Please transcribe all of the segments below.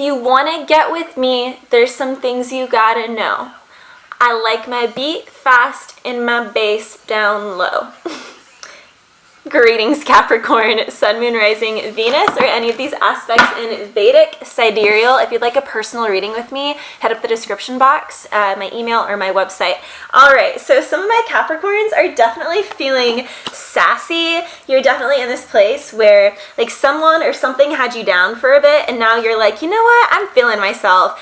you want to get with me, there's some things you gotta know. I like my beat fast and my bass down low. Greetings, Capricorn, Sun, Moon, Rising, Venus, or any of these aspects in Vedic, sidereal. If you'd like a personal reading with me, head up the description box, my email or my website. All right, so some of my Capricorns are definitely feeling sassy. You're definitely in this place where like someone or something had you down for a bit, and now you're like, you know what? I'm feeling myself.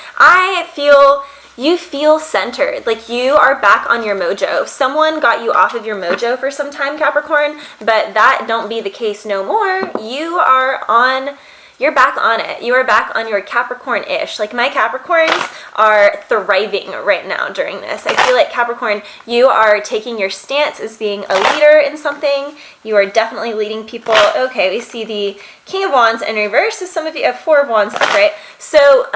You feel centered, like you are back on your mojo. Someone got you off of your mojo for some time, Capricorn, but that don't be the case no more. You're back on it. You are back on your Capricorn-ish. Like my Capricorns are thriving right now during this. I feel like Capricorn, you are taking your stance as being a leader in something. You are definitely leading people. Okay, we see the King of Wands in reverse. So some of you have Four of Wands upright. So,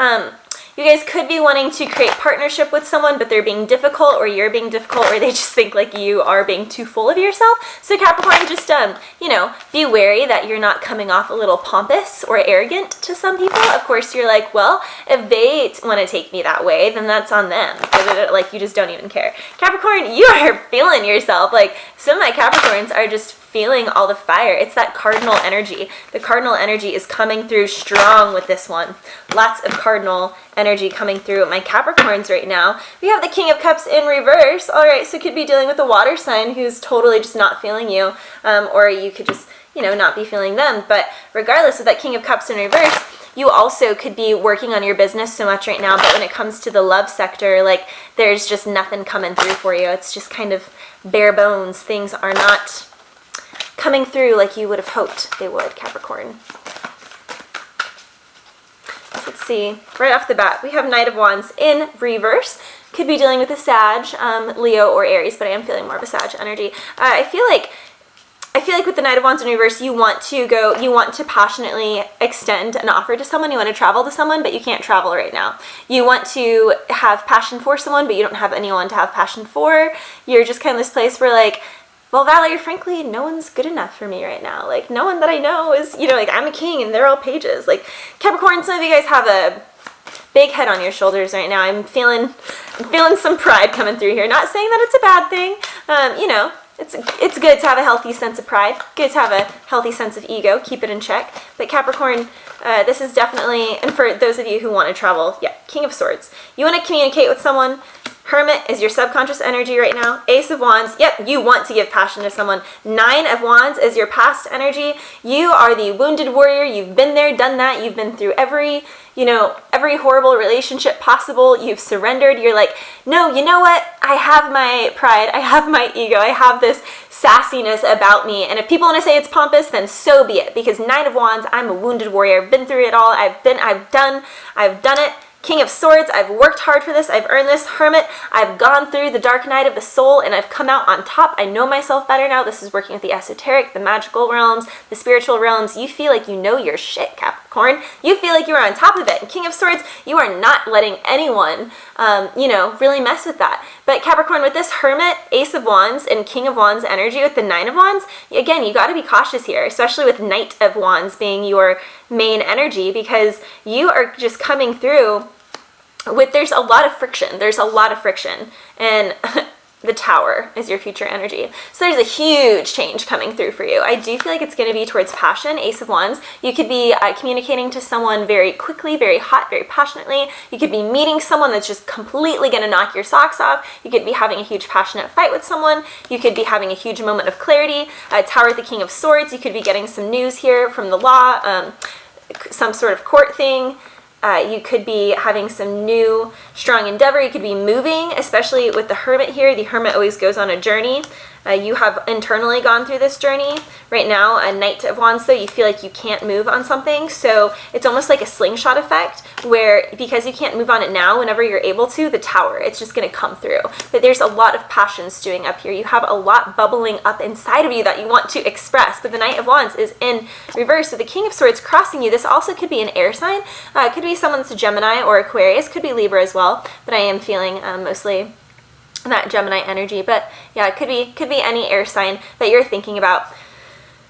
you guys could be wanting to create partnership with someone, but they're being difficult, or you're being difficult, or they just think like you are being too full of yourself. So Capricorn, just, be wary that you're not coming off a little pompous or arrogant to some people. Of course, you're like, well, if they want to take me that way, then that's on them. Like, you just don't even care. Capricorn, you are feeling yourself. Like, some of my Capricorns are just feeling all the fire. It's that cardinal energy. The cardinal energy is coming through strong with this one. Lots of cardinal energy coming through my Capricorns right now. We have the King of Cups in reverse. All right, so could be dealing with a water sign who's totally just not feeling you, or you could just, not be feeling them. But regardless of that King of Cups in reverse, you also could be working on your business so much right now, but when it comes to the love sector, like there's just nothing coming through for you. It's just kind of bare bones. Things are not coming through like you would have hoped they would, Capricorn. So let's see, right off the bat, we have Knight of Wands in reverse. Could be dealing with a Sag, Leo, or Aries, but I am feeling more of a Sag energy. I feel like with the Knight of Wands in reverse, you want to passionately extend an offer to someone. You want to travel to someone, but you can't travel right now. You want to have passion for someone, but you don't have anyone to have passion for. You're just kind of this place where like, well, Valerie, frankly, no one's good enough for me right now. Like, no one that I know is, like, I'm a king and they're all pages. Like, Capricorn, some of you guys have a big head on your shoulders right now. I'm feeling some pride coming through here. Not saying that it's a bad thing. It's good to have a healthy sense of pride. Good to have a healthy sense of ego. Keep it in check. But Capricorn, this is definitely, and for those of you who want to travel, yeah, King of Swords. You want to communicate with someone. Hermit is your subconscious energy right now. Ace of Wands, yep, you want to give passion to someone. Nine of Wands is your past energy. You are the wounded warrior. You've been there, done that. You've been through every horrible relationship possible. You've surrendered. You're like, no, you know what? I have my pride. I have my ego. I have this sassiness about me. And if people want to say it's pompous, then so be it. Because Nine of Wands, I'm a wounded warrior. I've been through it all. I've done it. King of Swords, I've worked hard for this, I've earned this. Hermit, I've gone through the dark night of the soul and I've come out on top. I know myself better now. This is working with the esoteric, the magical realms, the spiritual realms. You feel like you know your shit, Capricorn. You feel like you are on top of it. And King of Swords, you are not letting anyone, really mess with that. But Capricorn, with this Hermit, Ace of Wands, and King of Wands energy with the Nine of Wands, again, you got to be cautious here, especially with Knight of Wands being your main energy, because you are just coming through there's a lot of friction, and the Tower is your future energy. So there's a huge change coming through for you. I do feel like it's going to be towards passion, Ace of Wands. You could be communicating to someone very quickly, very hot, very passionately. You could be meeting someone that's just completely going to knock your socks off. You could be having a huge passionate fight with someone. You could be having a huge moment of clarity. Tower with the King of Swords. You could be getting some news here from the law, some sort of court thing. You could be having some new strong endeavor. You could be moving, especially with the Hermit here. The Hermit always goes on a journey. You have internally gone through this journey. Right now, a Knight of Wands, though, you feel like you can't move on something. So it's almost like a slingshot effect where, because you can't move on it now, whenever you're able to, the Tower, it's just going to come through. But there's a lot of passion stewing up here. You have a lot bubbling up inside of you that you want to express. But the Knight of Wands is in reverse with the King of Swords crossing you. This also could be an air sign. It could be someone that's a Gemini or Aquarius. Could be Libra as well. But I am feeling mostly that Gemini energy. But yeah, it could be any air sign that you're thinking about.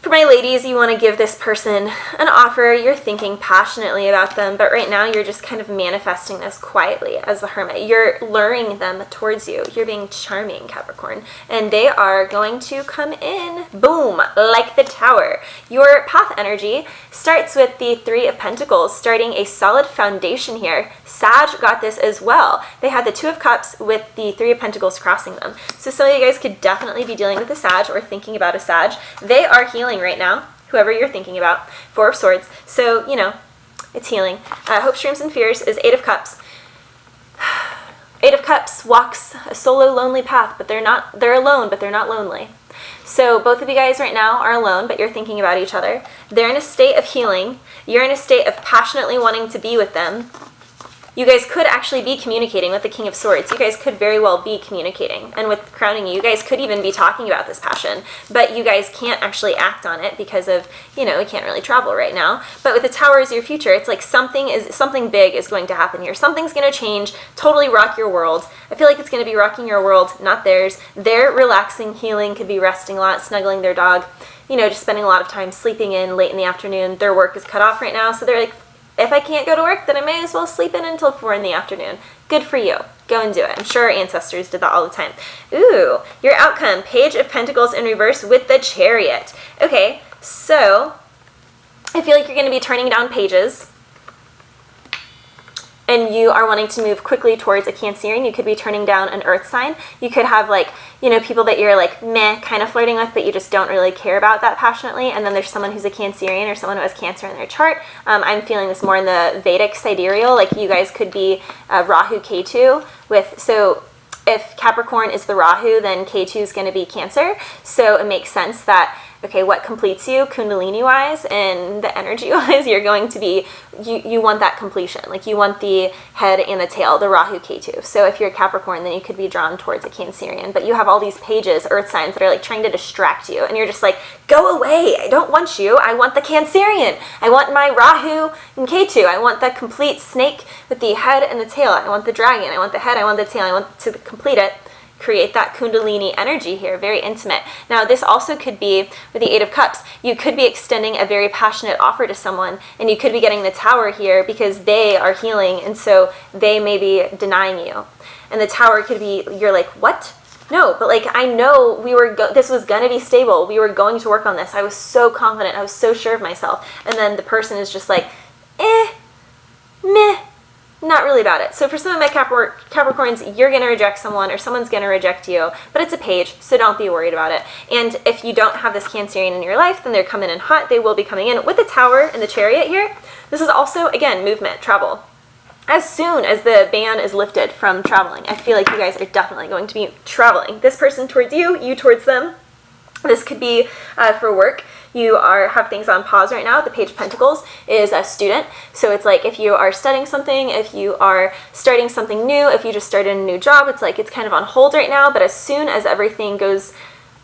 For my ladies, you want to give this person an offer. You're thinking passionately about them, but right now you're just kind of manifesting this quietly as the Hermit. You're luring them towards you. You're being charming, Capricorn, and they are going to come in, boom, like the Tower. Your path energy starts with the Three of Pentacles, starting a solid foundation here. Sag got this as well. They had the Two of Cups with the Three of Pentacles crossing them. So some of you guys could definitely be dealing with a Sag or thinking about a Sag. They are healing right now, whoever you're thinking about. Four of Swords. So, you know, it's healing. Hopes, Dreams, and Fears is Eight of Cups. Eight of Cups walks a solo, lonely path, but they're alone, but they're not lonely. So both of you guys right now are alone, but you're thinking about each other. They're in a state of healing. You're in a state of passionately wanting to be with them. You guys could actually be communicating with the King of Swords. You guys could very well be communicating. And with crowning you guys could even be talking about this passion. But you guys can't actually act on it because of, you know, you can't really travel right now. But with the Tower as your future, it's like something big is going to happen here. Something's going to change, totally rock your world. I feel like it's going to be rocking your world, not theirs. They're relaxing, healing, could be resting a lot, snuggling their dog, you know, just spending a lot of time sleeping in late in the afternoon. Their work is cut off right now, so they're like, if I can't go to work, then I may as well sleep in until 4 in the afternoon. Good for you. Go and do it. I'm sure our ancestors did that all the time. Ooh, your outcome, Page of Pentacles in reverse with the Chariot. Okay, so I feel like you're going to be turning down pages, and you are wanting to move quickly towards a Cancerian. You could be turning down an Earth sign. You could have, like, you know, people that you're like meh kind of flirting with, but you just don't really care about that passionately. And then there's someone who's a Cancerian or someone who has Cancer in their chart. I'm feeling this more in the Vedic sidereal. Like, you guys could be Rahu Ketu with, so if Capricorn is the Rahu, then Ketu is going to be Cancer. So it makes sense that, okay, what completes you Kundalini-wise and the energy-wise, you're going to be, you want that completion. Like, you want the head and the tail, the Rahu Ketu. So if you're a Capricorn, then you could be drawn towards a Cancerian. But you have all these pages, Earth signs, that are like trying to distract you. And you're just like, go away. I don't want you. I want the Cancerian. I want my Rahu and Ketu. I want the complete snake with the head and the tail. I want the dragon. I want the head. I want the tail. I want to complete it. Create that Kundalini energy here, very intimate. Now, this also could be with the Eight of Cups. You could be extending a very passionate offer to someone, and you could be getting the Tower here because they are healing, and so they may be denying you. And the Tower could be, you're like, what? No, but like, I know this was going to be stable. We were going to work on this. I was so confident. I was so sure of myself. And then the person is just like, meh. Not really about it. So for some of my Capricorns, you're going to reject someone or someone's going to reject you, but it's a page, so don't be worried about it. And if you don't have this Cancerian in your life, then they're coming in hot. They will be coming in. With the Tower and the Chariot here, this is also, again, movement, travel. As soon as the ban is lifted from traveling, I feel like you guys are definitely going to be traveling. This person towards you, you towards them. This could be for work. You have things on pause right now. The Page of Pentacles is a student. So it's like if you are studying something, if you are starting something new, if you just started a new job, it's like it's kind of on hold right now. But as soon as everything goes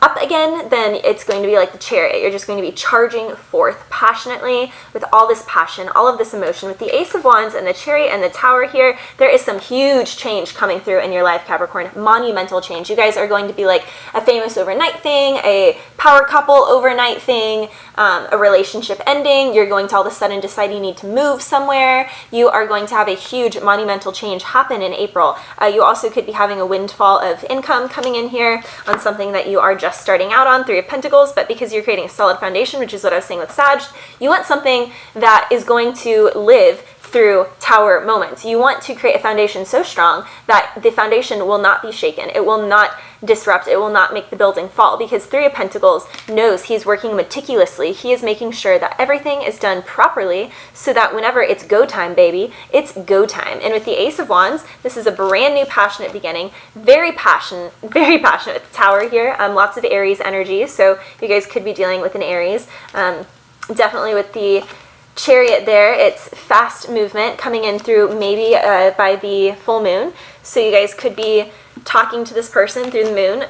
up again, then it's going to be like the Chariot. You're just going to be charging forth passionately with all this passion, all of this emotion. With the Ace of Wands and the Chariot and the Tower here, there is some huge change coming through in your life, Capricorn. Monumental change. You guys are going to be like a famous overnight thing, a power couple overnight thing, a relationship ending. You're going to all of a sudden decide you need to move somewhere. You are going to have a huge monumental change happen in April. You also could be having a windfall of income coming in here on something that you are just starting out on, Three of Pentacles, but because you're creating a solid foundation, which is what I was saying with Sag, you want something that is going to live through Tower moments. You want to create a foundation so strong that the foundation will not be shaken. It will not disrupt. It will not make the building fall, because Three of Pentacles knows he's working meticulously. He is making sure that everything is done properly so that whenever it's go time, baby, it's go time. And with the Ace of Wands, this is a brand new passionate beginning. Very passionate with the Tower here. Lots of Aries energy, so you guys could be dealing with an Aries. Definitely with the Chariot there, it's fast movement coming in through maybe by the full moon. So you guys could be talking to this person through the moon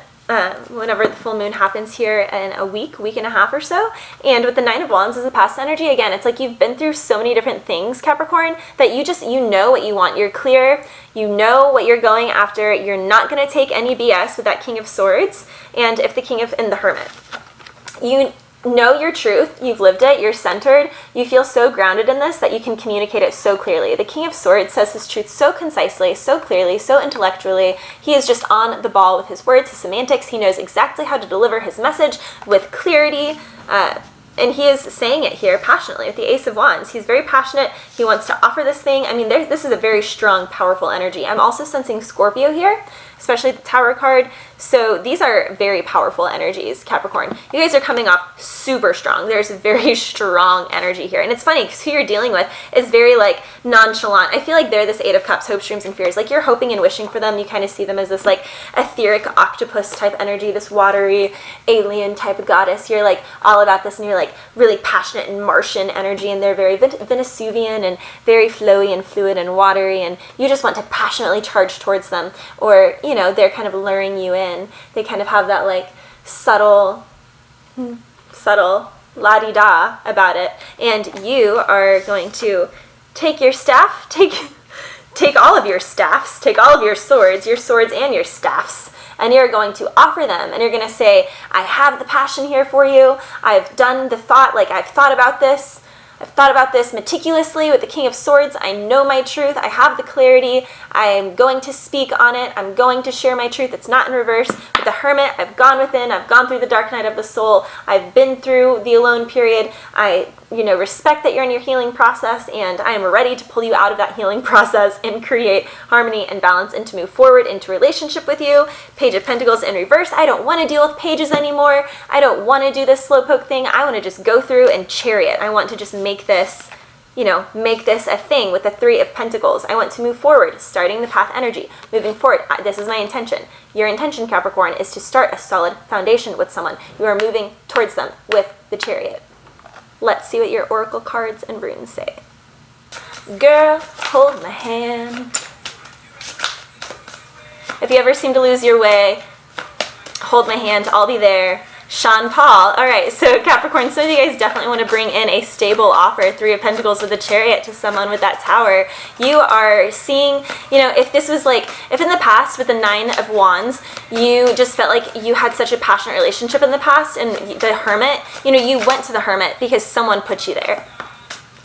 whenever the full moon happens here in a week and a half or so. And with the Nine of Wands as a past energy, again, it's like you've been through so many different things, Capricorn, that you know what you want. You're clear. You know what you're going after. You're not going to take any BS with that King of Swords and the Hermit. know your truth, you've lived it, you're centered, you feel so grounded in this that you can communicate it so clearly. The King of Swords says his truth so concisely, so clearly, so intellectually. He is just on the ball with his words, his semantics. He knows exactly how to deliver his message with clarity, and he is saying it here passionately with the Ace of Wands. He's very passionate. He wants to offer this thing. I mean, this is a very strong, powerful energy. I'm also sensing Scorpio here, especially the Tower card. So these are very powerful energies, Capricorn. You guys are coming off super strong. There's a very strong energy here. And it's funny because who you're dealing with is very like nonchalant. I feel like they're this Eight of Cups, hopes, dreams, and fears. Like you're hoping and wishing for them. You kind of see them as this like etheric octopus type energy, this watery alien type of goddess. You're like all about this and you're like really passionate and Martian energy, and they're very Venusian and very flowy and fluid and watery, and you just want to passionately charge towards them, or you know, they're kind of luring you in. They kind of have that like subtle la-di-da about it, and you are going to take your staff, take all of your staffs, take all of your swords and your staffs, and you're going to offer them, and you're going to say, I have the passion here for you. I've done the thought, like I've thought about this meticulously with the King of Swords. I know my truth. I have the clarity. I'm going to speak on it. I'm going to share my truth. It's not in reverse. With the Hermit, I've gone within. I've gone through the dark night of the soul. I've been through the alone period. I, respect that you're in your healing process, and I am ready to pull you out of that healing process and create harmony and balance and to move forward into relationship with you. Page of Pentacles in reverse. I don't want to deal with pages anymore. I don't want to do this slowpoke thing. I want to just go through and chariot. I want to just make this a thing with the Three of Pentacles. I want to move forward, starting the path energy, moving forward. This is my intention. Your intention, Capricorn, is to start a solid foundation with someone. You are moving towards them with the Chariot. Let's see what your oracle cards and runes say. Girl, hold my hand. If you ever seem to lose your way, hold my hand, I'll be there. Sean Paul. All right, so Capricorn, some of you guys definitely want to bring in a stable offer, Three of Pentacles with a Chariot, to someone with that Tower. You are seeing, if in the past with the Nine of Wands, you just felt like you had such a passionate relationship in the past, and the Hermit, you went to the Hermit because someone put you there.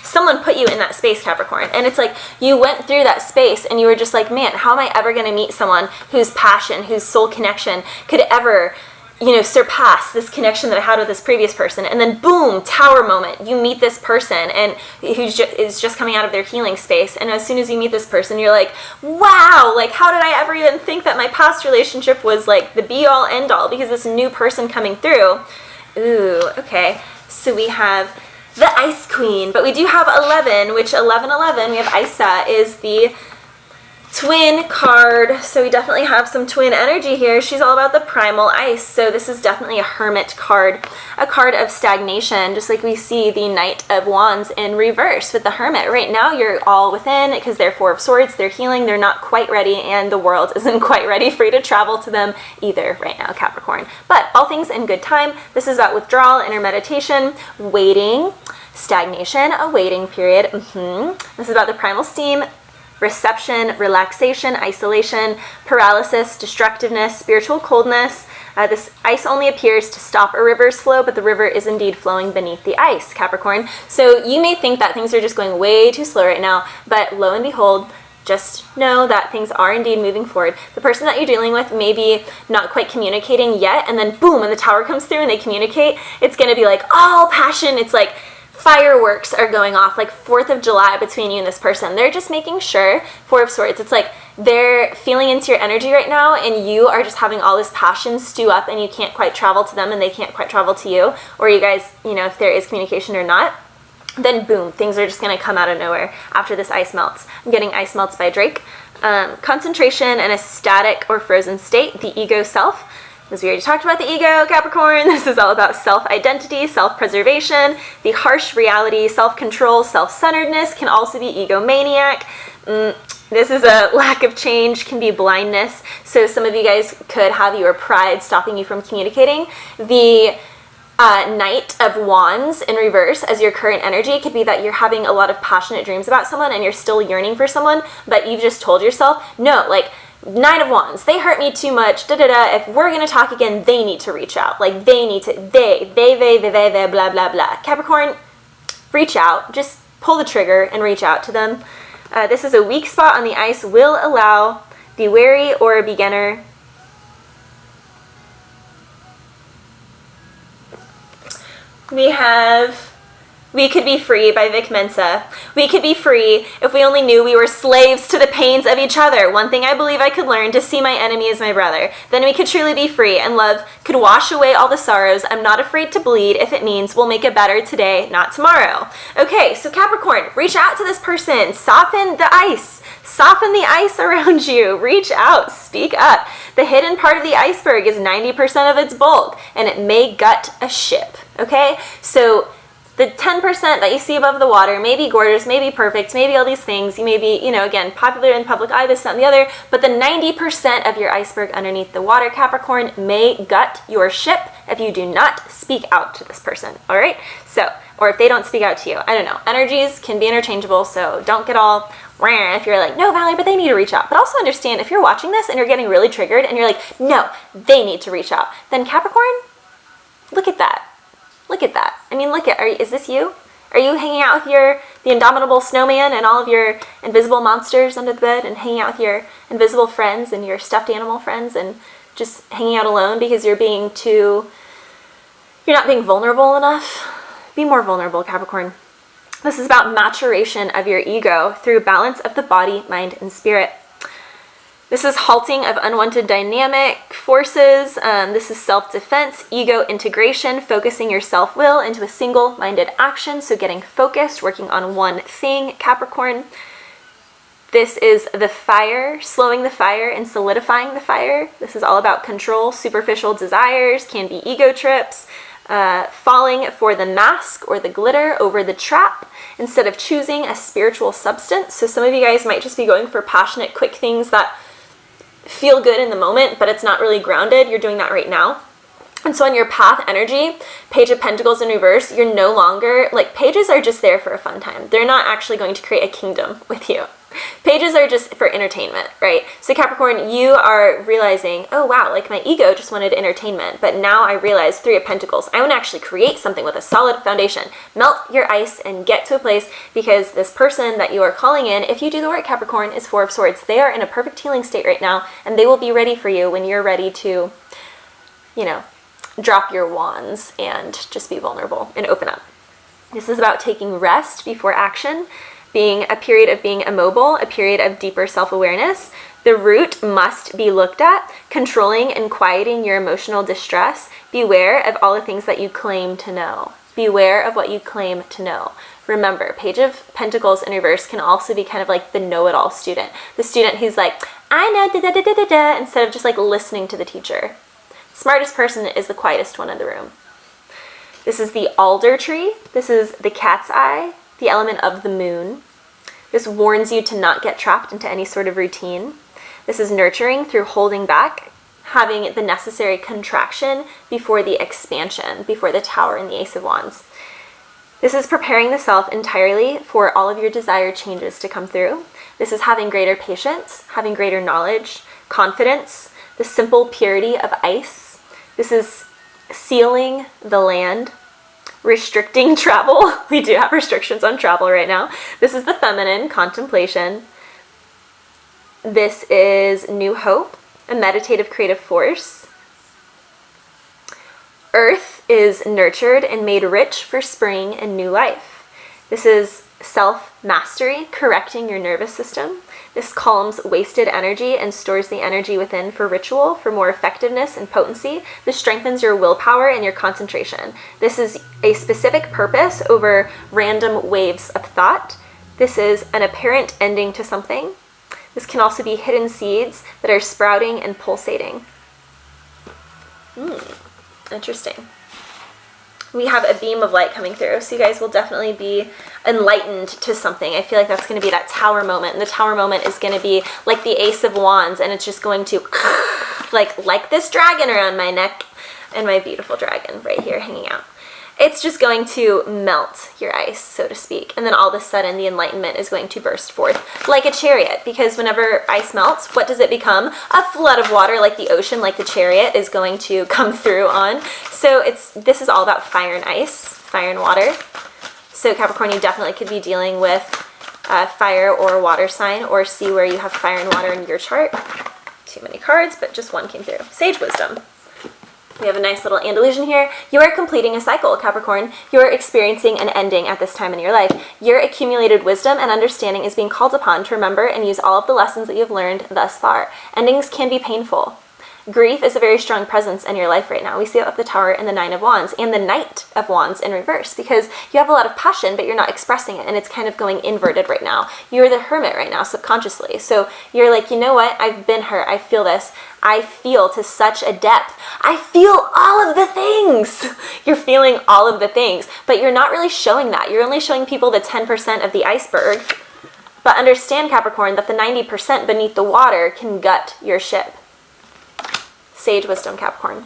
Someone put you in that space, Capricorn. And it's like you went through that space and you were just like, man, how am I ever going to meet someone whose passion, whose soul connection could ever surpass this connection that I had with this previous person? And then boom, Tower moment. You meet this person and is just coming out of their healing space. And as soon as you meet this person, you're like, wow, like how did I ever even think that my past relationship was like the be all end all, because this new person coming through. Ooh, okay. So we have the Ice Queen, but we do have 11, which 11, we have Isa, is the twin card, so we definitely have some twin energy here. She's all about the primal ice, so this is definitely a Hermit card, a card of stagnation, just like we see the Knight of Wands in reverse with the Hermit. Right now you're all within because they're Four of Swords, they're healing, they're not quite ready, and the world isn't quite ready for you to travel to them either right now, Capricorn. But all things in good time. This is about withdrawal, inner meditation, waiting, stagnation, a waiting period. This is about the primal steam, reception, relaxation, isolation, paralysis, destructiveness, spiritual coldness. This ice only appears to stop a river's flow, but the river is indeed flowing beneath the ice, Capricorn. So you may think that things are just going way too slow right now, but lo and behold, just know that things are indeed moving forward. The person that you're dealing with may be not quite communicating yet, and then boom, when the Tower comes through and they communicate, it's going to be like all passion. It's like fireworks are going off, like 4th of July between you and this person. They're just making sure, Four of Swords, it's like they're feeling into your energy right now, and you are just having all this passion stew up, and you can't quite travel to them, and they can't quite travel to you, or you guys, if there is communication or not, then boom, things are just going to come out of nowhere after this ice melts. I'm getting Ice Melts by Drake. Concentration and a static or frozen state, the ego self. As we already talked about the ego, Capricorn, this is all about self-identity, self-preservation, the harsh reality, self-control, self-centeredness, can also be egomaniac. This is a lack of change, can be blindness. So some of you guys could have your pride stopping you from communicating. The Knight of Wands in reverse as your current energy could be that you're having a lot of passionate dreams about someone and you're still yearning for someone, but you've just told yourself, no, like, Nine of Wands, they hurt me too much, da-da-da. If we're going to talk again, they need to reach out. Like, they need to, they, blah, blah, blah. Capricorn, reach out. Just pull the trigger and reach out to them. This is a weak spot on the ice. Will allow, be wary or a beginner. We have We Could Be Free by Vic Mensa. We could be free if we only knew we were slaves to the pains of each other. One thing I believe I could learn, to see my enemy as my brother. Then we could truly be free, and love could wash away all the sorrows. I'm not afraid to bleed if it means we'll make it better today, not tomorrow. Okay, so Capricorn, reach out to this person. Soften the ice. Soften the ice around you. Reach out. Speak up. The hidden part of the iceberg is 90% of its bulk, and it may gut a ship. Okay? So the 10% that you see above the water may be gorgeous, may be perfect, maybe all these things. You may be, again, popular in the public eye, this, that, and the other. But the 90% of your iceberg underneath the water, Capricorn, may gut your ship if you do not speak out to this person. All right? So, or if they don't speak out to you. I don't know. Energies can be interchangeable, so don't get all if you're like, no, Valerie, but they need to reach out. But also understand, if you're watching this and you're getting really triggered and you're like, no, they need to reach out, then Capricorn, look at that. Look at that. I mean, is this you? Are you hanging out with the indomitable snowman and all of your invisible monsters under the bed, and hanging out with your invisible friends and your stuffed animal friends, and just hanging out alone because you're not being vulnerable enough? Be more vulnerable, Capricorn. This is about maturation of your ego through balance of the body, mind, and spirit. This is halting of unwanted dynamic forces. This is self-defense, ego integration, focusing your self-will into a single-minded action. So getting focused, working on one thing, Capricorn. This is the fire, slowing the fire and solidifying the fire. This is all about control, superficial desires, can be ego trips, falling for the mask or the glitter over the trap instead of choosing a spiritual substance. So some of you guys might just be going for passionate, quick things that feel good in the moment, but it's not really grounded. You're doing that right now. And so on your path energy, Page of Pentacles in reverse, you're no longer, pages are just there for a fun time. They're not actually going to create a kingdom with you. Pages are just for entertainment, right? So Capricorn, you are realizing, oh wow, my ego just wanted entertainment, but now I realize, Three of Pentacles, I want to actually create something with a solid foundation. Melt your ice and get to a place, because this person that you are calling in, if you do the work, Capricorn, is Four of Swords. They are in a perfect healing state right now, and they will be ready for you when you're ready to, drop your wands and just be vulnerable and open up. This is about taking rest before action, being a period of being immobile, a period of deeper self-awareness. The root must be looked at, controlling and quieting your emotional distress. Beware of all the things that you claim to know. Beware of what you claim to know. Remember, Page of Pentacles in reverse can also be kind of like the know-it-all student. The student who's like, I know, da-da-da-da-da, instead of just listening to the teacher. Smartest person is the quietest one in the room. This is the alder tree. This is the cat's eye, the element of the moon. This warns you to not get trapped into any sort of routine. This is nurturing through holding back, having the necessary contraction before the expansion, before the Tower and the Ace of Wands. This is preparing the self entirely for all of your desired changes to come through. This is having greater patience, having greater knowledge, confidence, the simple purity of ice. This is sealing the land, restricting travel. We do have restrictions on travel right now. This is the feminine, contemplation. This is new hope, a meditative creative force. Earth is nurtured and made rich for spring and new life. This is self-mastery, correcting your nervous system. This calms wasted energy and stores the energy within for ritual, for more effectiveness and potency. This strengthens your willpower and your concentration. This is a specific purpose over random waves of thought. This is an apparent ending to something. This can also be hidden seeds that are sprouting and pulsating. Interesting. We have a beam of light coming through, so you guys will definitely be enlightened to something. I feel like that's going to be that Tower moment, and the Tower moment is going to be like the Ace of Wands, and it's just going to like this dragon around my neck, and my beautiful dragon right here hanging out. it's just going to melt your ice, so to speak. And then all of a sudden the enlightenment is going to burst forth like a chariot, because whenever ice melts, what does it become? A flood of water, like the ocean, like the chariot is going to come through on. So this is all about fire and ice, fire and water. So Capricorn, you definitely could be dealing with fire or water sign, or see where you have fire and water in your chart. Too many cards, but just one came through. Sage wisdom. We have a nice little Andalusian here. You are completing a cycle, Capricorn. You are experiencing an ending at this time in your life. Your accumulated wisdom and understanding is being called upon to remember and use all of the lessons that you have learned thus far. Endings can be painful. Grief is a very strong presence in your life right now. We see it with the Tower and the Nine of Wands and the Knight of Wands in reverse, because you have a lot of passion, but you're not expressing it, and it's kind of going inverted right now. You're the Hermit right now, subconsciously. So you're like, you know what? I've been hurt. I feel this. I feel to such a depth. I feel all of the things. You're feeling all of the things, but you're not really showing that. You're only showing people the 10% of the iceberg. But understand, Capricorn, that the 90% beneath the water can gut your ship. Sage wisdom, Capricorn.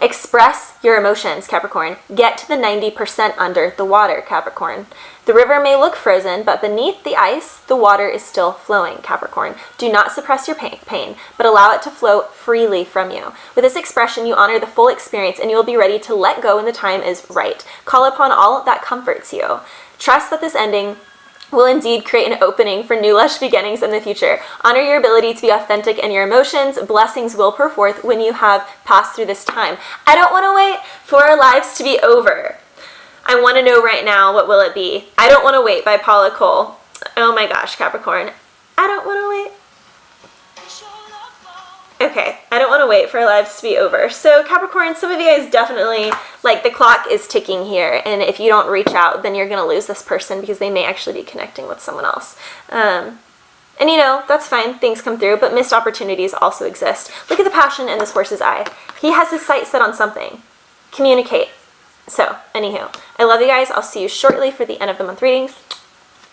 Express your emotions, Capricorn. Get to the 90% under the water, Capricorn. The river may look frozen, but beneath the ice, the water is still flowing, Capricorn. Do not suppress your pain, but allow it to flow freely from you. With this expression, you honor the full experience, and you will be ready to let go when the time is right. Call upon all that comforts you. Trust that this ending will indeed create an opening for new lush beginnings in the future. Honor your ability to be authentic in your emotions. Blessings will pour forth when you have passed through this time. I don't want to wait for our lives to be over. I want to know right now, what will it be? I Don't Want to Wait by Paula Cole. Oh my gosh, Capricorn. I don't want to wait. Okay, I don't want to wait for our lives to be over. So Capricorn, some of you guys definitely, like, the clock is ticking here, and if you don't reach out, then you're going to lose this person, because they may actually be connecting with someone else. And you know, that's fine, things come through, but missed opportunities also exist. Look at the passion in this horse's eye. He has his sight set on something. Communicate. So, anywho, I love you guys. I'll see you shortly for the end of the month readings.